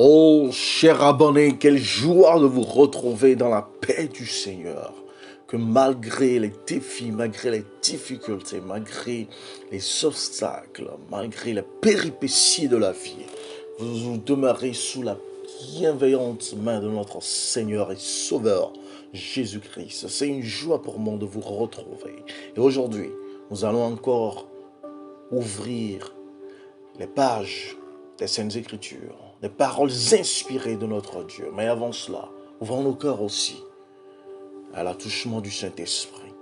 Oh, cher abonné, quelle joie de vous retrouver dans la paix du Seigneur. Que malgré les défis, malgré les difficultés, malgré les obstacles, malgré les péripéties de la vie, vous demeurez sous la bienveillante main de notre Seigneur et Sauveur, Jésus-Christ. C'est une joie pour moi de vous retrouver. Et aujourd'hui, nous allons encore ouvrir les pages des Saintes Écritures, des paroles inspirées de notre Dieu. Mais avant cela, ouvrons nos cœurs aussi à l'attouchement du Saint-Esprit.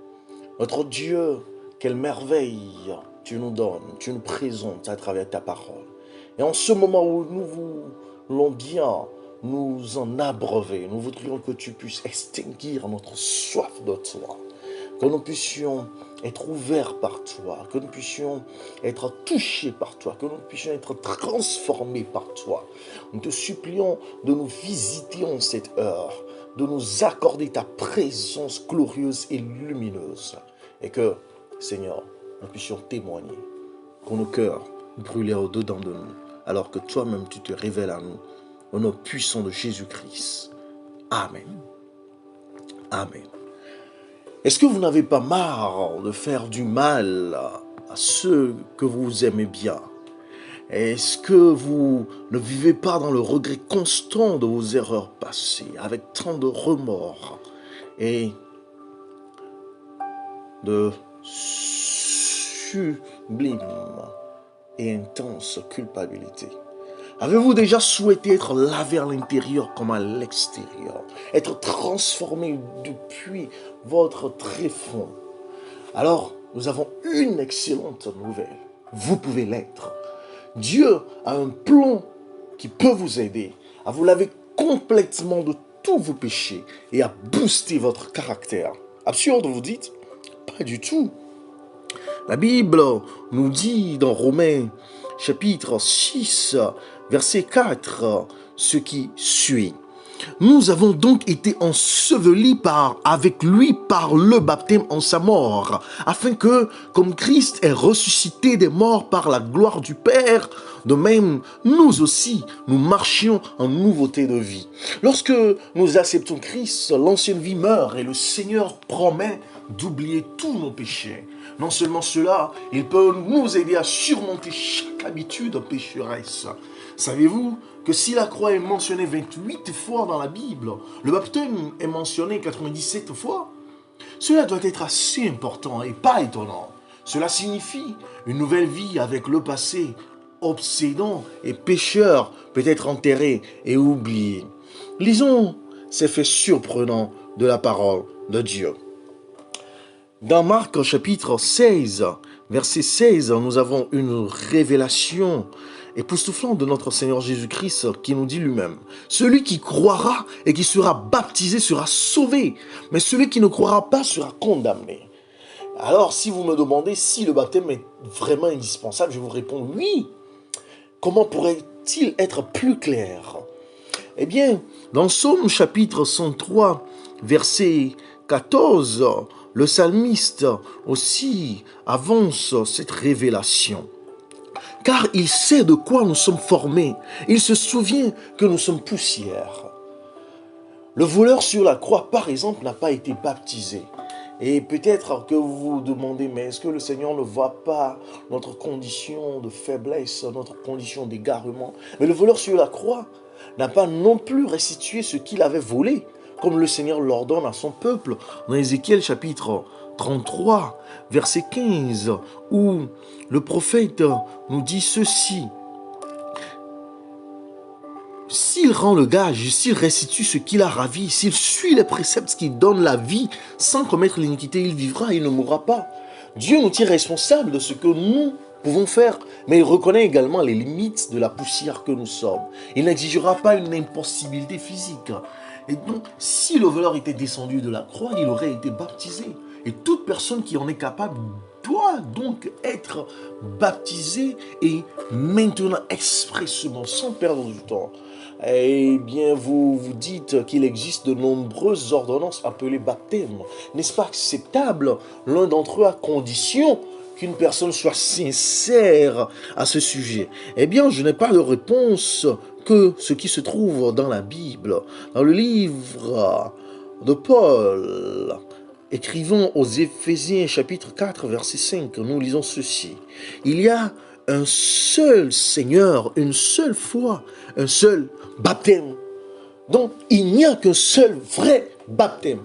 Notre Dieu, quelle merveille tu nous donnes, tu nous présentes à travers ta parole. Et en ce moment où nous voulons bien nous en abreuver, nous voudrions que tu puisses extinguer notre soif de toi, que nous puissions être ouverts par toi, que nous puissions être touchés par toi, que nous puissions être transformés par toi. Nous te supplions de nous visiter en cette heure, de nous accorder ta présence glorieuse et lumineuse, et que, Seigneur, nous puissions témoigner, que nos cœurs brûlent au-dedans de nous, alors que toi-même tu te révèles à nous, au nom puissant de Jésus-Christ. Amen. Amen. Est-ce que vous n'avez pas marre de faire du mal à ceux que vous aimez bien? Est-ce que vous ne vivez pas dans le regret constant de vos erreurs passées, avec tant de remords et de sublime et intense culpabilité? Avez-vous déjà souhaité être lavé à l'intérieur comme à l'extérieur, être transformé depuis votre tréfonds? Alors, nous avons une excellente nouvelle. Vous pouvez l'être. Dieu a un plan qui peut vous aider à vous laver complètement de tous vos péchés et à booster votre caractère. Absurde, vous dites? Pas du tout. La Bible nous dit dans Romains chapitre 6, verset 4, ce qui suit. Nous avons donc été ensevelis avec lui par le baptême en sa mort, afin que, comme Christ est ressuscité des morts par la gloire du Père, de même, nous aussi, nous marchions en nouveauté de vie. Lorsque nous acceptons Christ, l'ancienne vie meurt et le Seigneur promet d'oublier tous nos péchés. Non seulement cela, il peut nous aider à surmonter chaque habitude pécheresse. Savez-vous que si la croix est mentionnée 28 fois dans la Bible, le baptême est mentionné 97 fois? Cela doit être assez important et pas étonnant. Cela signifie une nouvelle vie avec le passé obsédant et pécheur peut être enterré et oublié. Lisons ces faits surprenants de la parole de Dieu. Dans Marc chapitre 16, verset 16, nous avons une révélation époustouflante de notre Seigneur Jésus-Christ qui nous dit lui-même: celui qui croira et qui sera baptisé sera sauvé, mais celui qui ne croira pas sera condamné. Alors, si vous me demandez si le baptême est vraiment indispensable, je vous réponds oui. Comment pourrait-il être plus clair? Eh bien, dans Psaume chapitre 103, verset 14, le psalmiste aussi avance cette révélation. Car il sait de quoi nous sommes formés. Il se souvient que nous sommes poussière. Le voleur sur la croix, par exemple, n'a pas été baptisé. Et peut-être que vous vous demandez, mais est-ce que le Seigneur ne voit pas notre condition de faiblesse, notre condition d'égarement? Mais le voleur sur la croix n'a pas non plus restitué ce qu'il avait volé, comme le Seigneur l'ordonne à son peuple, dans Ézéchiel chapitre 33, verset 15, où le prophète nous dit ceci: s'il rend le gage, s'il restitue ce qu'il a ravi, s'il suit les préceptes qui donnent la vie, sans commettre l'iniquité, il vivra, il ne mourra pas. Dieu nous tient responsables de ce que nous pouvons faire, mais il reconnaît également les limites de la poussière que nous sommes. Il n'exigera pas une impossibilité physique. Et donc, si le voleur était descendu de la croix, il aurait été baptisé. Et toute personne qui en est capable doit donc être baptisée et maintenant expressément, sans perdre du temps. Eh bien, vous vous dites qu'il existe de nombreuses ordonnances appelées baptême. N'est-ce pas acceptable? L'un d'entre eux à condition qu'une personne soit sincère à ce sujet? Eh bien, je n'ai pas de réponse que ce qui se trouve dans la Bible, dans le livre de Paul. Écrivons aux Éphésiens chapitre 4 verset 5, nous lisons ceci. Il y a un seul Seigneur, une seule foi, un seul baptême. Donc, il n'y a qu'un seul vrai baptême.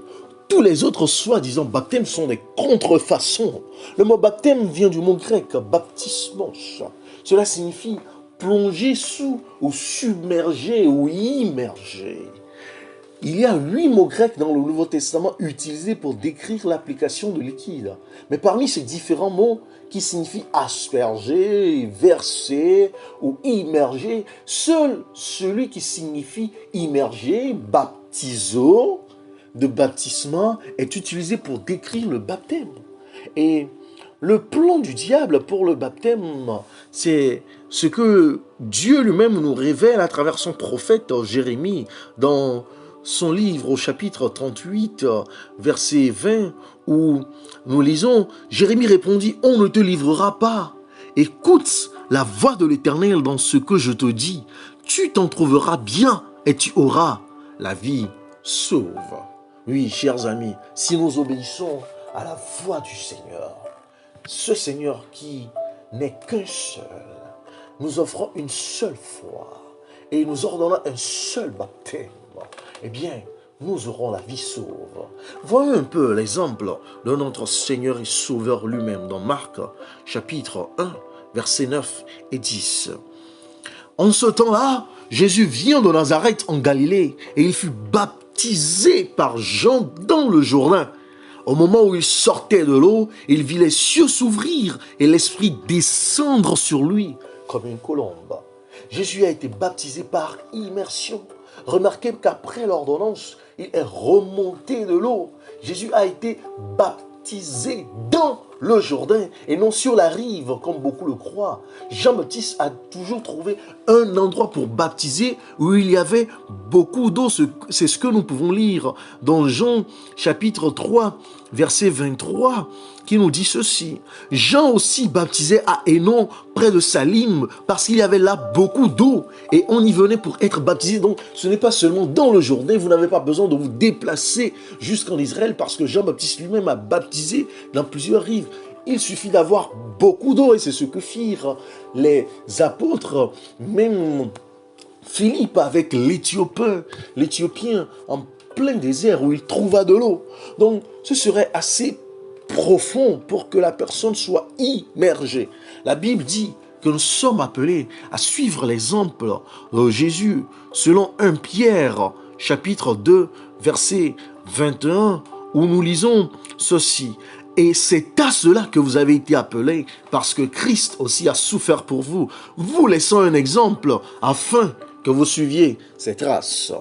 Tous les autres soi-disant baptêmes sont des contrefaçons. Le mot baptême vient du mot grec baptismos. Cela signifie plonger sous ou submerger ou immerger. Il y a 8 mots grecs dans le Nouveau Testament utilisés pour décrire l'application de liquide. Mais parmi ces différents mots qui signifient asperger, verser ou immerger, seul celui qui signifie immerger, baptizo, de baptisement, est utilisé pour décrire le baptême. Et le plan du diable pour le baptême, c'est ce que Dieu lui-même nous révèle à travers son prophète Jérémie dans son livre au chapitre 38, verset 20, où nous lisons, Jérémie répondit, on ne te livrera pas. Écoute la voix de l'Éternel dans ce que je te dis. Tu t'en trouveras bien et tu auras la vie sauve. Oui, chers amis, si nous obéissons à la voix du Seigneur, ce Seigneur qui n'est qu'un seul, nous offrant une seule foi et nous ordonnant un seul baptême, eh bien, nous aurons la vie sauve. Voyons un peu l'exemple de notre Seigneur et Sauveur lui-même dans Marc, chapitre 1, versets 9 et 10. En ce temps-là, Jésus vient de Nazareth en Galilée et il fut baptisé par Jean dans le Jourdain. Au moment où il sortait de l'eau, il vit les cieux s'ouvrir et l'Esprit descendre sur lui comme une colombe. Jésus a été baptisé par immersion. Remarquez qu'après l'ordonnance, il est remonté de l'eau. Jésus a été baptisé dans le Jourdain et non sur la rive comme beaucoup le croient. Jean-Baptiste a toujours trouvé un endroit pour baptiser où il y avait beaucoup d'eau. C'est ce que nous pouvons lire dans Jean chapitre 3 verset 23 qui nous dit ceci. Jean aussi baptisait à Hénon près de Salim parce qu'il y avait là beaucoup d'eau et on y venait pour être baptisé. Donc ce n'est pas seulement dans le Jourdain, vous n'avez pas besoin de vous déplacer jusqu'en Israël parce que Jean-Baptiste lui-même a baptisé dans plusieurs rives. Il suffit d'avoir beaucoup d'eau et c'est ce que firent les apôtres, même Philippe avec l'Éthiopien en plein désert où il trouva de l'eau. Donc ce serait assez profond pour que la personne soit immergée. La Bible dit que nous sommes appelés à suivre l'exemple de Jésus selon 1 Pierre chapitre 2 verset 21 où nous lisons ceci. Et c'est à cela que vous avez été appelés, parce que Christ aussi a souffert pour vous, vous laissant un exemple, afin que vous suiviez ses traces.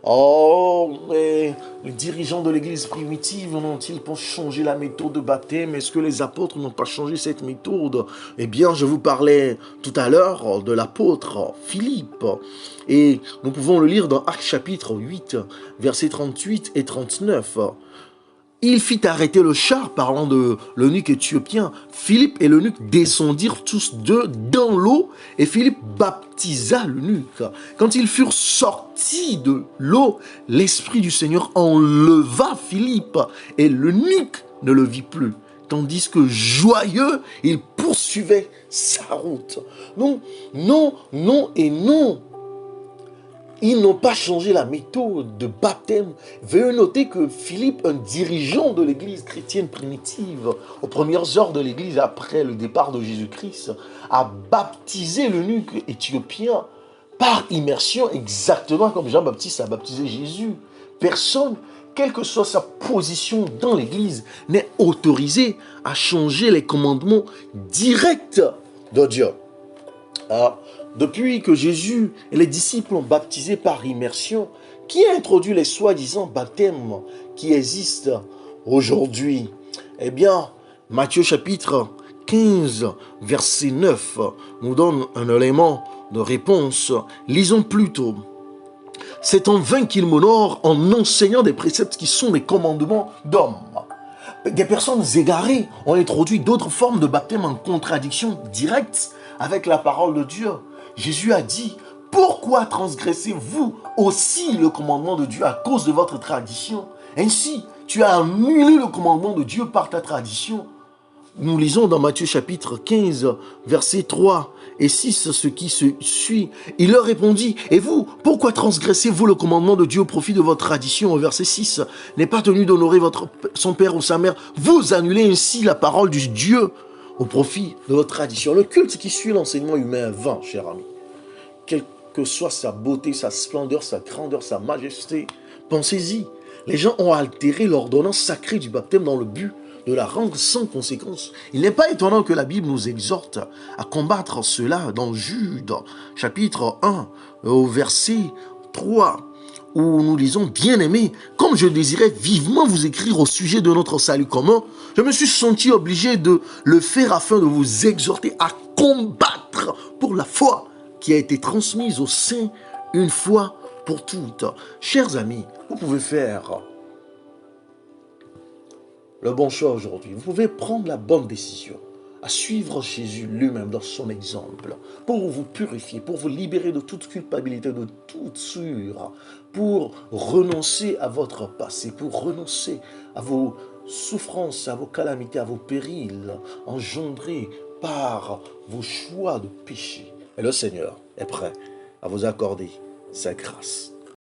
Oh, mais les dirigeants de l'église primitive n'ont-ils pas changé la méthode de baptême? Est-ce que les apôtres n'ont pas changé cette méthode? Eh bien, je vous parlais tout à l'heure de l'apôtre Philippe. Et nous pouvons le lire dans Actes chapitre 8, versets 38 et 39. Il fit arrêter le char, parlant de l'eunuque éthiopien. Philippe et l'eunuque descendirent tous deux dans l'eau et Philippe baptisa l'eunuque. Quand ils furent sortis de l'eau, l'Esprit du Seigneur enleva Philippe et l'eunuque ne le vit plus. Tandis que joyeux, il poursuivait sa route. Donc, non, non et non. Ils n'ont pas changé la méthode de baptême. Veuillez noter que Philippe, un dirigeant de l'église chrétienne primitive, aux premières heures de l'église après le départ de Jésus-Christ, a baptisé l'eunuque éthiopien par immersion, exactement comme Jean-Baptiste a baptisé Jésus. Personne, quelle que soit sa position dans l'église, n'est autorisé à changer les commandements directs de Dieu. Alors, depuis que Jésus et les disciples ont baptisé par immersion, qui a introduit les soi-disant baptêmes qui existent aujourd'hui? Eh bien, Matthieu chapitre 15, verset 9, nous donne un élément de réponse. Lisons plutôt. C'est en vain qu'il m'honore en enseignant des préceptes qui sont des commandements d'hommes. Des personnes égarées ont introduit d'autres formes de baptême en contradiction directe avec la parole de Dieu. Jésus a dit, pourquoi transgressez-vous aussi le commandement de Dieu à cause de votre tradition? Ainsi, tu as annulé le commandement de Dieu par ta tradition. Nous lisons dans Matthieu chapitre 15, versets 3 et 6, ce qui se suit. Il leur répondit, et vous, pourquoi transgressez-vous le commandement de Dieu au profit de votre tradition? Au verset 6, n'est pas tenu d'honorer son père ou sa mère. Vous annulez ainsi la parole du Dieu au profit de votre tradition. Le culte qui suit l'enseignement humain est vain, cher ami. Quelle que soit sa beauté, sa splendeur, sa grandeur, sa majesté, pensez-y. Les gens ont altéré l'ordonnance sacrée du baptême dans le but de la rendre sans conséquence. Il n'est pas étonnant que la Bible nous exhorte à combattre cela dans Jude, chapitre 1, au verset 3, où nous lisons, bien-aimés, comme je désirais vivement vous écrire au sujet de notre salut commun, je me suis senti obligé de le faire afin de vous exhorter à combattre pour la foi qui a été transmise aux saints une fois pour toutes. Chers amis, vous pouvez faire le bon choix aujourd'hui. Vous pouvez prendre la bonne décision à suivre Jésus lui-même dans son exemple pour vous purifier, pour vous libérer de toute culpabilité, de toute souillure, pour renoncer à votre passé, pour renoncer à vos souffrances, à vos calamités, à vos périls engendrés par vos choix de péché. Et le Seigneur est prêt à vous accorder sa grâce.